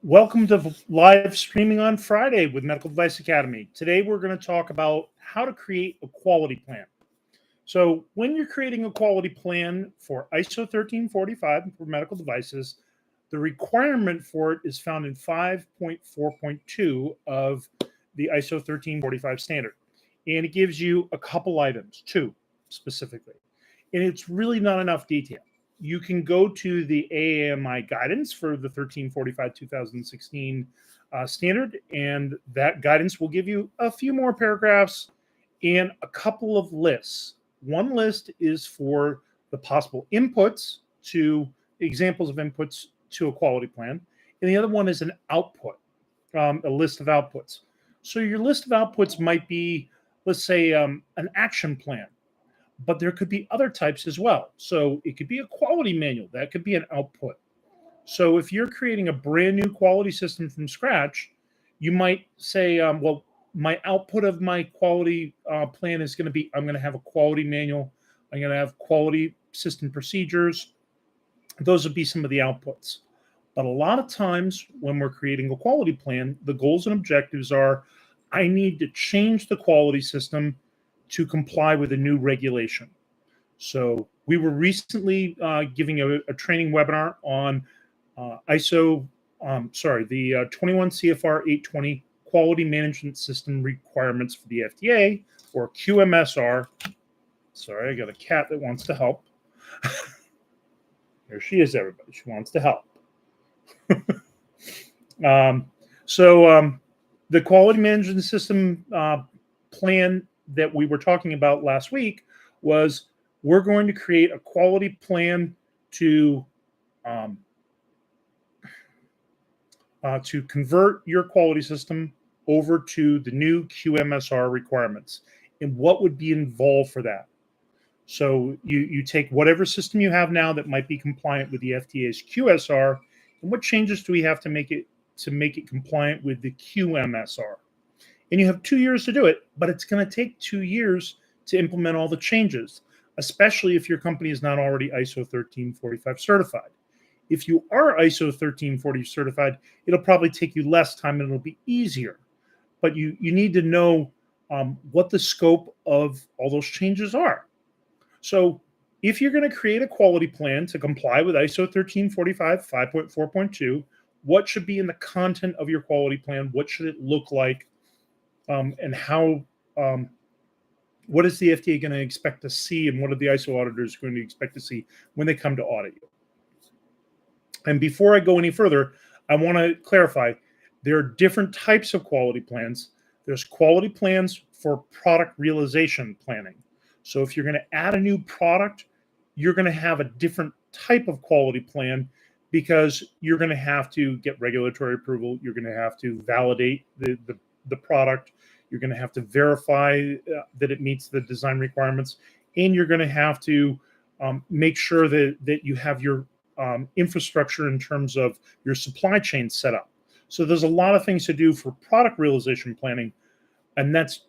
Welcome to live streaming on Friday with Medical Device Academy. Today we're going to talk about how to create a quality plan. So when you're creating a quality plan for ISO 1345 for medical devices, the requirement for it is found in 5.4.2 of the ISO 1345 standard. And it gives you a couple items, two specifically. And it's really not enough detail. You can go to the AAMI guidance for the 1345 2016 standard, and that guidance will give you a few more paragraphs and a couple of lists. One list is for the possible inputs to examples of inputs to a quality plan, and the other one is an output, a list of outputs. So your list of outputs might be, let's say, an action plan. But there could be other types as well. So it could be a quality manual. That could be an output. So if you're creating a brand new quality system from scratch, you might say, well, my output of my quality plan is going to be, I'm going to have a quality manual. I'm going to have quality system procedures. Those would be some of the outputs. But a lot of times when we're creating a quality plan, the goals and objectives are, I need to change the quality system to comply with a new regulation. So we were recently giving a training webinar on the 21 CFR 820 Quality Management System Requirements for the FDA, or QMSR. Sorry, I got a cat that wants to help. There she is, everybody. She wants to help. The Quality Management System plan that we were talking about last week was we're going to create a quality plan to convert your quality system over to the new QMSR requirements and what would be involved for that. So you take whatever system you have now that might be compliant with the FDA's QSR, and what changes do we have to make it compliant with the QMSR? And you have 2 years to do it, but it's going to take 2 years to implement all the changes, especially if your company is not already ISO 1345 certified. If you are ISO 1340 certified, it'll probably take you less time and it'll be easier. But you need to know what the scope of all those changes are. So if you're going to create a quality plan to comply with ISO 1345 5.4.2, what should be in the content of your quality plan? What should it look like? And how, what is the FDA going to expect to see, and what are the ISO auditors going to expect to see when they come to audit you? And before I go any further, I want to clarify, there are different types of quality plans. There's quality plans for product realization planning. So if you're going to add a new product, you're going to have a different type of quality plan because you're going to have to get regulatory approval. You're going to have to validate the product. You're going to have to verify that it meets the design requirements, and you're going to have to make sure that you have your infrastructure in terms of your supply chain set up. So there's a lot of things to do for product realization planning, and that's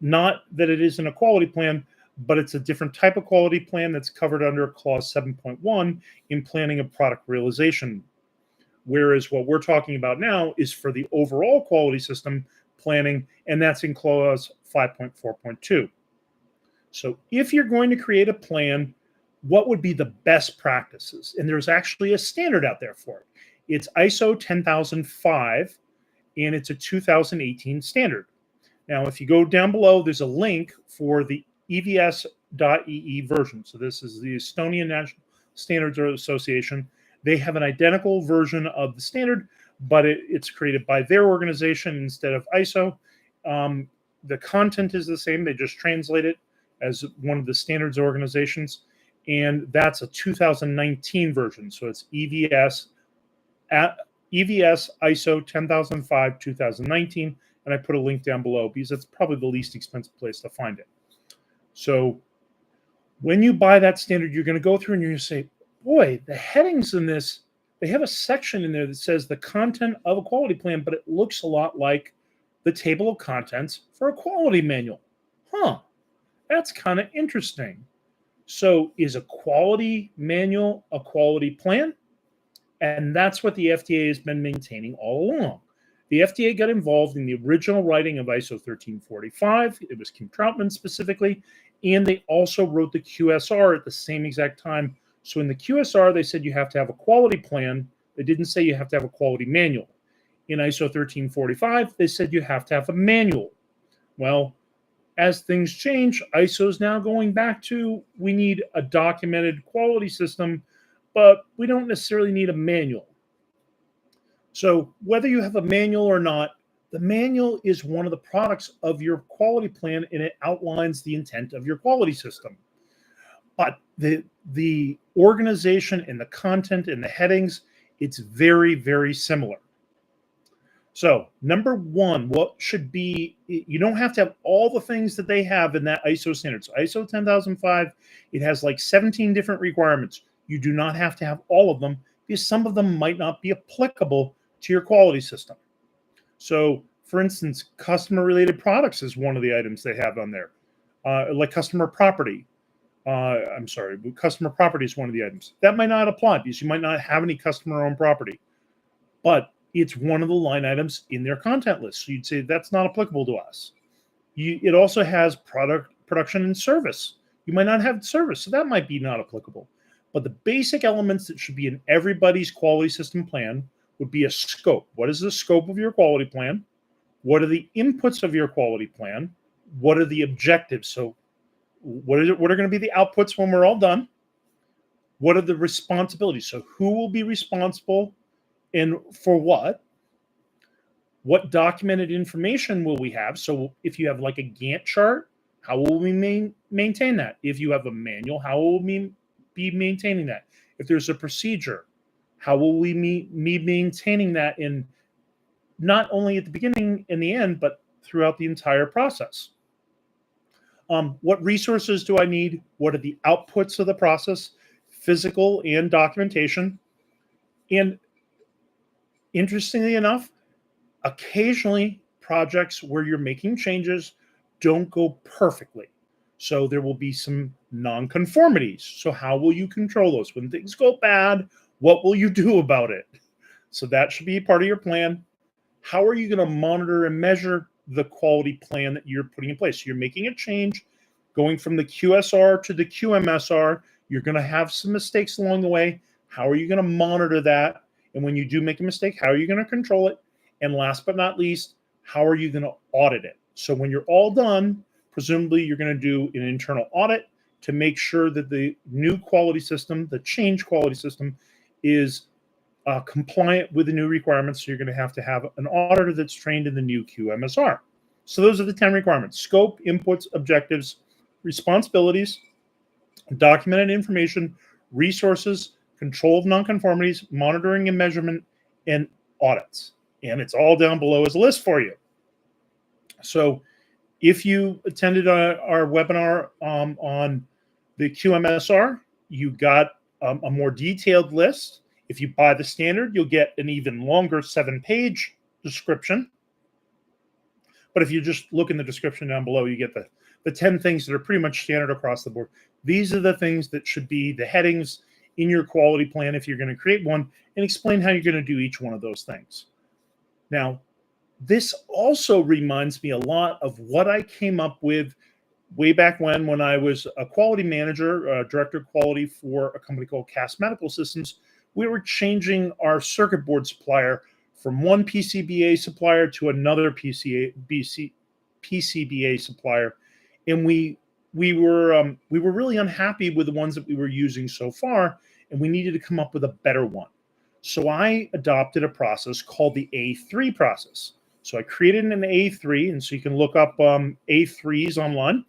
not that it isn't a quality plan, but it's a different type of quality plan that's covered under clause 7.1 in planning a product realization. Whereas what we're talking about now is for the overall quality system planning, and that's in clause 5.4.2. So if you're going to create a plan, what would be the best practices? And there's actually a standard out there for it. It's ISO 10005, and it's a 2018 standard. Now, if you go down below, there's a link for the EVS.EE version. So this is the Estonian National Standards Association. They have an identical version of the standard, but it's created by their organization instead of ISO. The content is the same. They just translate it as one of the standards organizations. And that's a 2019 version. So it's EVS ISO 10005 2019. And I put a link down below because that's probably the least expensive place to find it. So when you buy that standard, you're going to go through and you're going to say, boy, the headings in this, they have a section in there that says the content of a quality plan, but it looks a lot like the table of contents for a quality manual. That's kind of interesting. So is a quality manual a quality plan? And that's what the FDA has been maintaining all along. The FDA got involved in the original writing of ISO 1345. It was Kim Troutman specifically. And they also wrote the QSR at the same exact time. So in the QSR, they said you have to have a quality plan. They didn't say you have to have a quality manual. In ISO 1345, they said you have to have a manual. Well, as things change, ISO is now going back to we need a documented quality system, but we don't necessarily need a manual. So whether you have a manual or not, the manual is one of the products of your quality plan, and it outlines the intent of your quality system. But the organization and the content and the headings, it's very, very similar. So number one, what should be, you don't have to have all the things that they have in that ISO standard. So ISO 10005, it has like 17 different requirements. You do not have to have all of them because some of them might not be applicable to your quality system. So for instance, customer related products is one of the items they have on there. Like customer property. Customer property is one of the items. That might not apply because you might not have any customer owned property. But it's one of the line items in their content list. So you'd say that's not applicable to us. It also has product production and service. You might not have service, so that might be not applicable. But the basic elements that should be in everybody's quality system plan would be a scope. What is the scope of your quality plan? What are the inputs of your quality plan? What are the objectives? So what are going to be the outputs when we're all done? What are the responsibilities? So who will be responsible and for what? What documented information will we have? So if you have like a Gantt chart, how will we maintain that? If you have a manual, how will we be maintaining that? If there's a procedure, how will we be maintaining that in not only at the beginning and the end, but throughout the entire process? What resources do I need? What are the outputs of the process, physical and documentation? And interestingly enough, occasionally projects where you're making changes don't go perfectly. So there will be some nonconformities. So how will you control those? When things go bad, what will you do about it? So that should be part of your plan. How are you going to monitor and measure the quality plan that you're putting in place? So you're making a change, going from the QSR to the QMSR. You're going to have some mistakes along the way. How are you going to monitor that? And when you do make a mistake, how are you going to control it? And last but not least, how are you going to audit it? So when you're all done, presumably you're going to do an internal audit to make sure that the new quality system, the change quality system, is compliant with the new requirements. So you're going to have an auditor that's trained in the new QMSR. So those are the 10 requirements: scope, inputs, objectives, responsibilities, documented information, resources, control of nonconformities, monitoring and measurement, and audits. And it's all down below as a list for you. So if you attended our webinar on the QMSR, you got a more detailed list. If you buy the standard, you'll get an even longer 7-page description. But if you just look in the description down below, you get the 10 things that are pretty much standard across the board. These are the things that should be the headings in your quality plan if you're going to create one, and explain how you're going to do each one of those things. Now, this also reminds me a lot of what I came up with way back when I was a quality manager, director of quality for a company called Cass Medical Systems. We were changing our circuit board supplier from one PCBA supplier to another PCBA supplier, and we were really unhappy with the ones that we were using so far, and we needed to come up with a better one. So I adopted a process called the A3 process. So I created an A3, and so you can look up A3s online,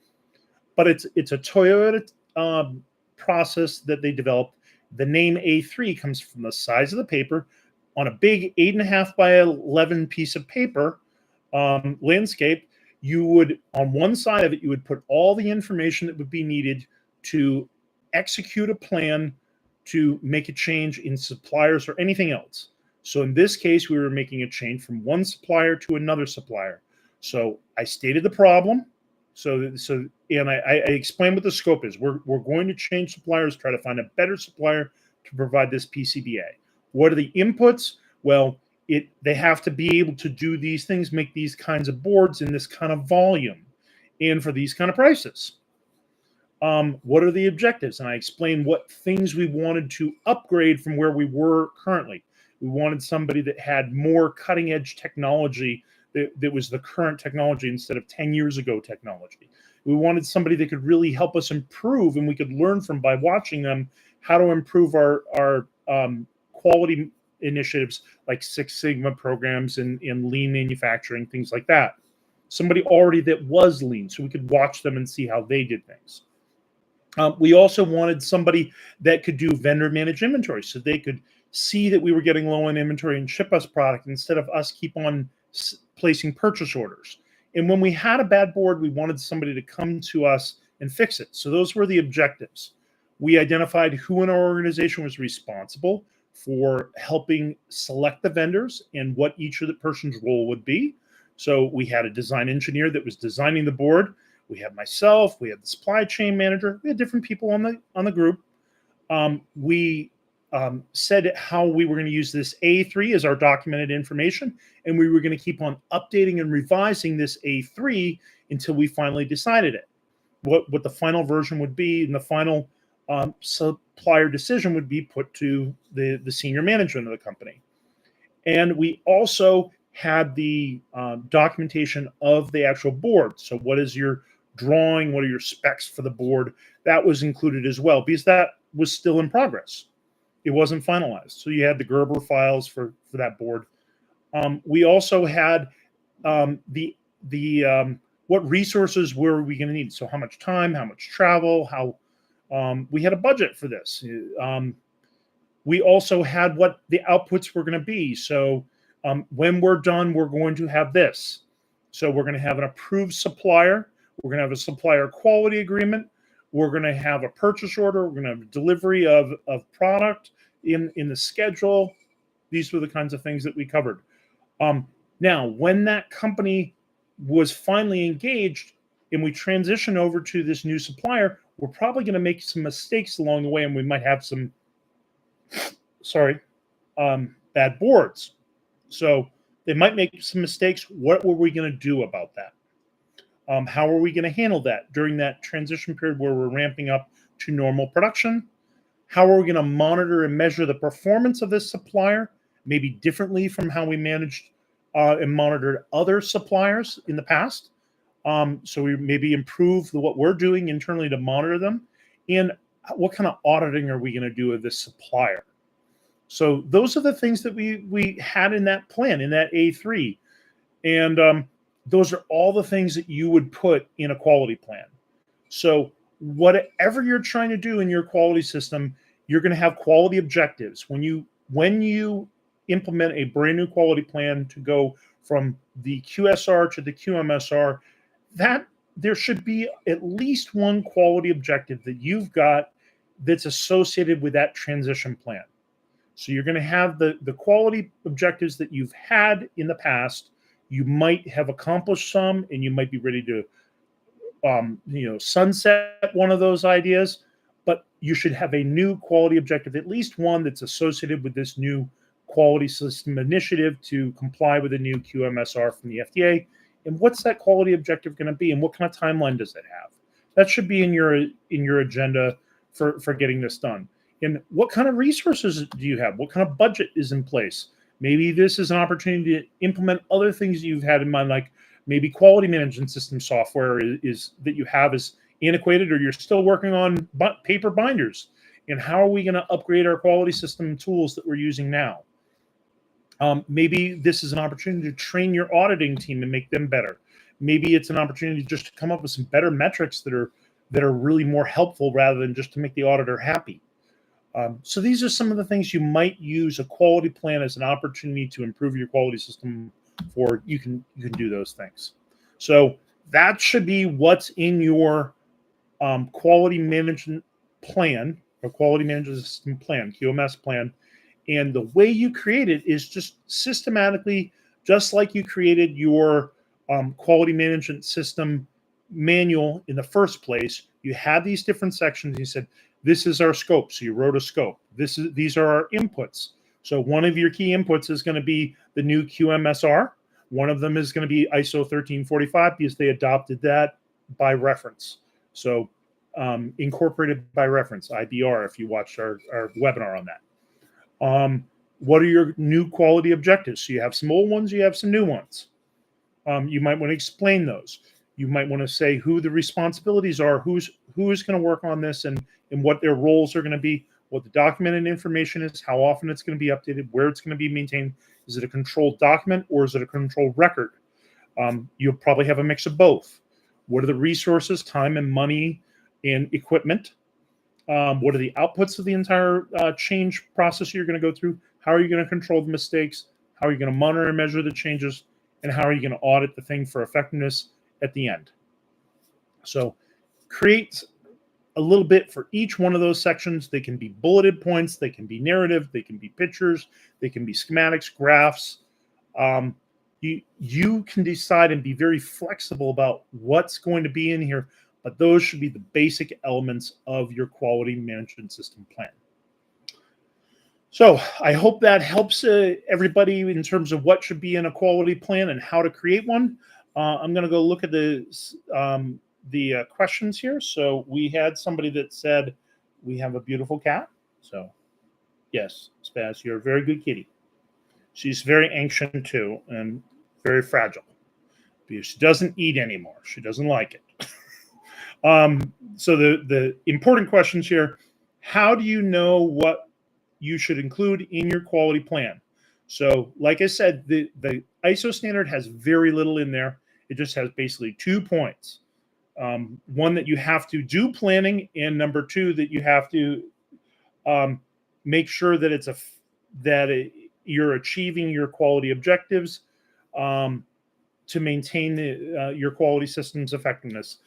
but it's a Toyota process that they developed. The name A3 comes from the size of the paper on a big 8.5 by 11 piece of paper landscape. You would, on one side of it, you would put all the information that would be needed to execute a plan to make a change in suppliers or anything else. So in this case, we were making a change from one supplier to another supplier. So I stated the problem. And I explained what the scope is. We're going to change suppliers, try to find a better supplier to provide this PCBA. What are the inputs? Well, they have to be able to do these things, make these kinds of boards in this kind of volume and for these kind of prices. What are the objectives? And I explained what things we wanted to upgrade from where we were currently. We wanted somebody that had more cutting edge technology that was the current technology instead of 10 years ago technology. We wanted somebody that could really help us improve, and we could learn from by watching them how to improve our quality initiatives like Six Sigma programs and lean manufacturing, things like that. Somebody already that was lean, so we could watch them and see how they did things. We also wanted somebody that could do vendor managed inventory, so they could see that we were getting low on inventory and ship us product instead of us keep on placing purchase orders. And when we had a bad board, we wanted somebody to come to us and fix it. So those were the objectives. We identified who in our organization was responsible for helping select the vendors and what each of the person's role would be. So we had a design engineer that was designing the board. We had myself, we had the supply chain manager, we had different people on the group. We said how we were going to use this A3 as our documented information, and we were going to keep on updating and revising this A3 until we finally decided it. What the final version would be, and the final supplier decision would be put to the senior management of the company. And we also had the documentation of the actual board. So what is your drawing? What are your specs for the board? That was included as well, because that was still in progress. It wasn't finalized. So you had the Gerber files for that board. We also had what resources were we going to need? So how much time, how much travel, we had a budget for this. We also had what the outputs were going to be. So when we're done, we're going to have this. So we're going to have an approved supplier. We're going to have a supplier quality agreement. We're going to have a purchase order. We're going to have a delivery of product in the schedule. These were the kinds of things that we covered. Now, when that company was finally engaged and we transition over to this new supplier, we're probably going to make some mistakes along the way, and we might have some, bad boards. So they might make some mistakes. What were we going to do about that? How are we going to handle that during that transition period where we're ramping up to normal production? How are we going to monitor and measure the performance of this supplier, maybe differently from how we managed and monitored other suppliers in the past? So we maybe improve what we're doing internally to monitor them. And what kind of auditing are we going to do of this supplier? So those are the things that we had in that plan, in that A3. And those are all the things that you would put in a quality plan. So whatever you're trying to do in your quality system, you're going to have quality objectives. When you implement a brand new quality plan to go from the QSR to the QMSR, that there should be at least one quality objective that you've got that's associated with that transition plan. So you're going to have the quality objectives that you've had in the past. You might have accomplished some, and you might be ready to sunset one of those ideas, but you should have a new quality objective, at least one that's associated with this new quality system initiative to comply with the new QMSR from the FDA. And what's that quality objective going to be, and what kind of timeline does it have? That should be in your agenda for getting this done. And what kind of resources do you have? What kind of budget is in place? Maybe this is an opportunity to implement other things you've had in mind, like maybe quality management system software is that you have is antiquated, or you're still working on paper binders. And how are we going to upgrade our quality system tools that we're using now? Maybe this is an opportunity to train your auditing team and make them better. Maybe it's an opportunity just to come up with some better metrics that are really more helpful rather than just to make the auditor happy. So these are some of the things you might use a quality plan as an opportunity to improve your quality system for. You can do those things. So that should be what's in your quality management plan or quality management system plan, QMS plan. And the way you create it is just systematically, just like you created your quality management system manual in the first place. You had these different sections. You said, this is our scope. So you wrote a scope. These are our inputs. So one of your key inputs is going to be the new QMSR. One of them is going to be ISO 1345 because they adopted that by reference. So incorporated by reference, IBR, if you watched our webinar on that. What are your new quality objectives? So you have some old ones, you have some new ones. You might want to explain those. You might want to say who the responsibilities are, who is going to work on this, and what their roles are going to be, what the documented information is, how often it's going to be updated, where it's going to be maintained. Is it a controlled document or is it a controlled record? You'll probably have a mix of both. What are the resources, time and money and equipment? What are the outputs of the entire change process you're going to go through? How are you going to control the mistakes? How are you going to monitor and measure the changes? And how are you going to audit the thing for effectiveness at the end? So create a little bit for each one of those sections. They can be bulleted points, they can be narrative, they can be pictures, they can be schematics, graphs. You can decide and be very flexible about what's going to be in here, but those should be the basic elements of your quality management system plan. So I hope that helps everybody in terms of what should be in a quality plan and how to create one. I'm going to go look at the questions here. So we had somebody that said, we have a beautiful cat. So yes, Spaz, you're a very good kitty. She's very ancient too and very fragile because she doesn't eat anymore. She doesn't like it. So the important questions here, how do you know what you should include in your quality plan? So like I said, the ISO standard has very little in there. It just has basically 2 points. One, that you have to do planning, and number 2, that you have to make sure that you're achieving your quality objectives to maintain your quality system's effectiveness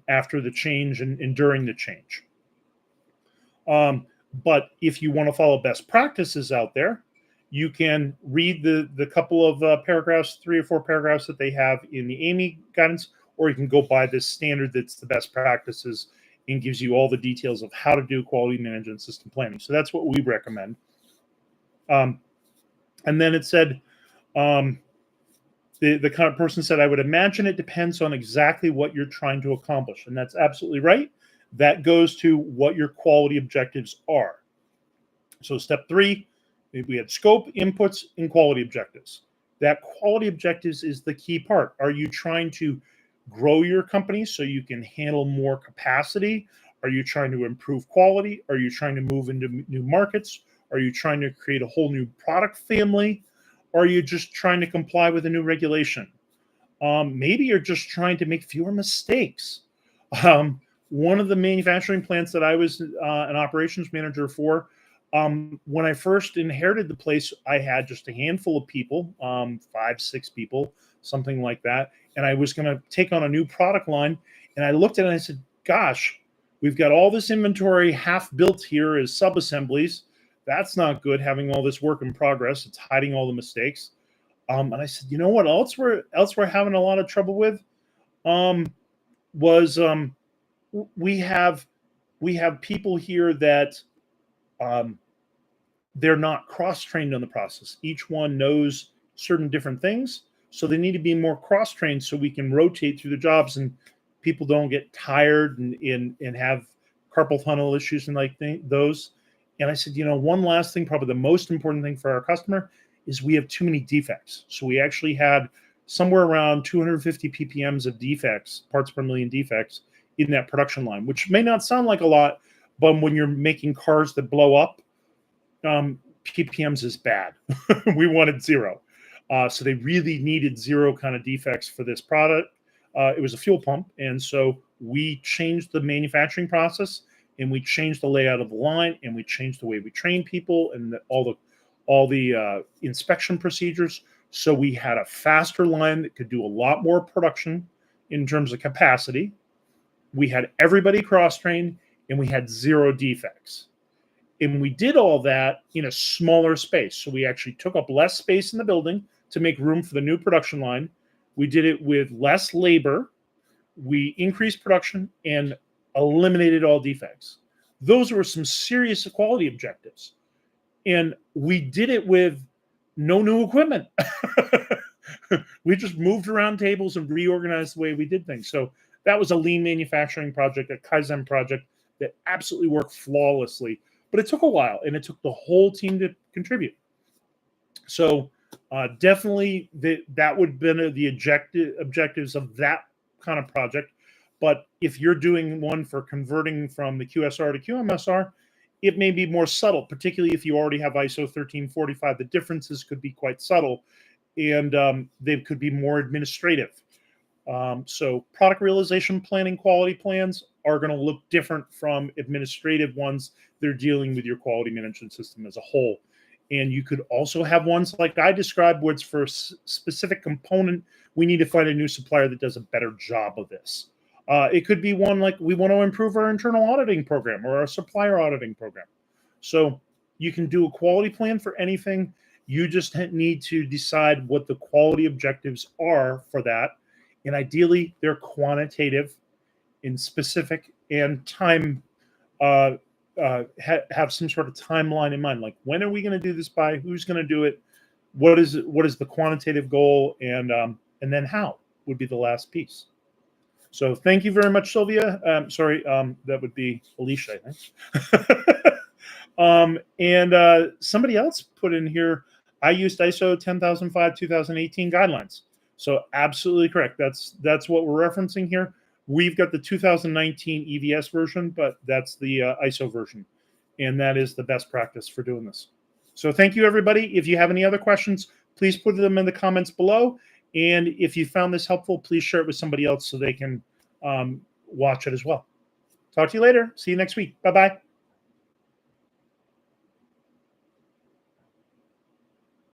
after the change and during the change. But if you want to follow best practices out there, you can read the couple of paragraphs, 3 or 4 paragraphs that they have in the AAMI guidance, or you can go by this standard that's the best practices and gives you all the details of how to do quality management system planning. So that's what we recommend. And then it said, the kind of person said, I would imagine it depends on exactly what you're trying to accomplish. And that's absolutely right. That goes to what your quality objectives are. So step 3, we had scope, inputs, and quality objectives. That quality objectives is the key part. Are you trying to grow your company so you can handle more capacity? Are you trying to improve quality? Are you trying to move into new markets? Are you trying to create a whole new product family? Or are you just trying to comply with a new regulation? Maybe you're just trying to make fewer mistakes. One of the manufacturing plants that I was an operations manager for, when I first inherited the place, I had just a handful of people, 5, 6 people, something like that. And I was going to take on a new product line. And I looked at it and I said, gosh, we've got all this inventory half built here as sub-assemblies. That's not good, having all this work in progress. It's hiding all the mistakes. And I said, you know what else we're having a lot of trouble with was we have people here that they're not cross-trained on the process. Each one knows certain different things, so they need to be more cross-trained so we can rotate through the jobs and people don't get tired and have carpal tunnel issues and like those. And I said, you know, one last thing, probably the most important thing for our customer is we have too many defects. So we actually had somewhere around 250 ppms of defects, parts per million defects, in that production line, which may not sound like a lot, but when you're making cars that blow up, ppms is bad. We wanted 0. So they really needed 0 kind of defects for this product. It was a fuel pump. And so we changed the manufacturing process, and we changed the layout of the line, and we changed the way we train people and all the inspection procedures. So we had a faster line that could do a lot more production in terms of capacity. We had everybody cross-trained, and we had 0 defects. And we did all that in a smaller space. So we actually took up less space in the building to make room for the new production line. We did it with less labor. We increased production and eliminated all defects. Those were some serious quality objectives. And we did it with no new equipment. We just moved around tables and reorganized the way we did things. So that was a lean manufacturing project, a Kaizen project that absolutely worked flawlessly. But it took a while, and it took the whole team to contribute. So definitely that would have been the objectives of that kind of project. But if you're doing one for converting from the QSR to QMSR, it may be more subtle, particularly if you already have ISO 1345. The differences could be quite subtle, and they could be more administrative. So product realization planning quality plans are going to look different from administrative ones. They're dealing with your quality management system as a whole. And you could also have ones like I described, where it's for a specific component. We need to find a new supplier that does a better job of this. It could be one like we want to improve our internal auditing program or our supplier auditing program. So you can do a quality plan for anything. You just need to decide what the quality objectives are for that. And ideally, they're quantitative and specific and time, have some sort of timeline in mind. Like, when are we going to do this by? Who's going to do it? What is the quantitative goal? And then how would be the last piece. So thank you very much, Sylvia. Sorry, that would be Alicia, I think. And somebody else put in here, I used ISO 10005 2018 guidelines. So absolutely correct. That's what we're referencing here. We've got the 2019 EVS version, but that's the ISO version. And that is the best practice for doing this. So thank you, everybody. If you have any other questions, please put them in the comments below. And if you found this helpful, please share it with somebody else so they can watch it as well. Talk to you later. See you next week. Bye-bye.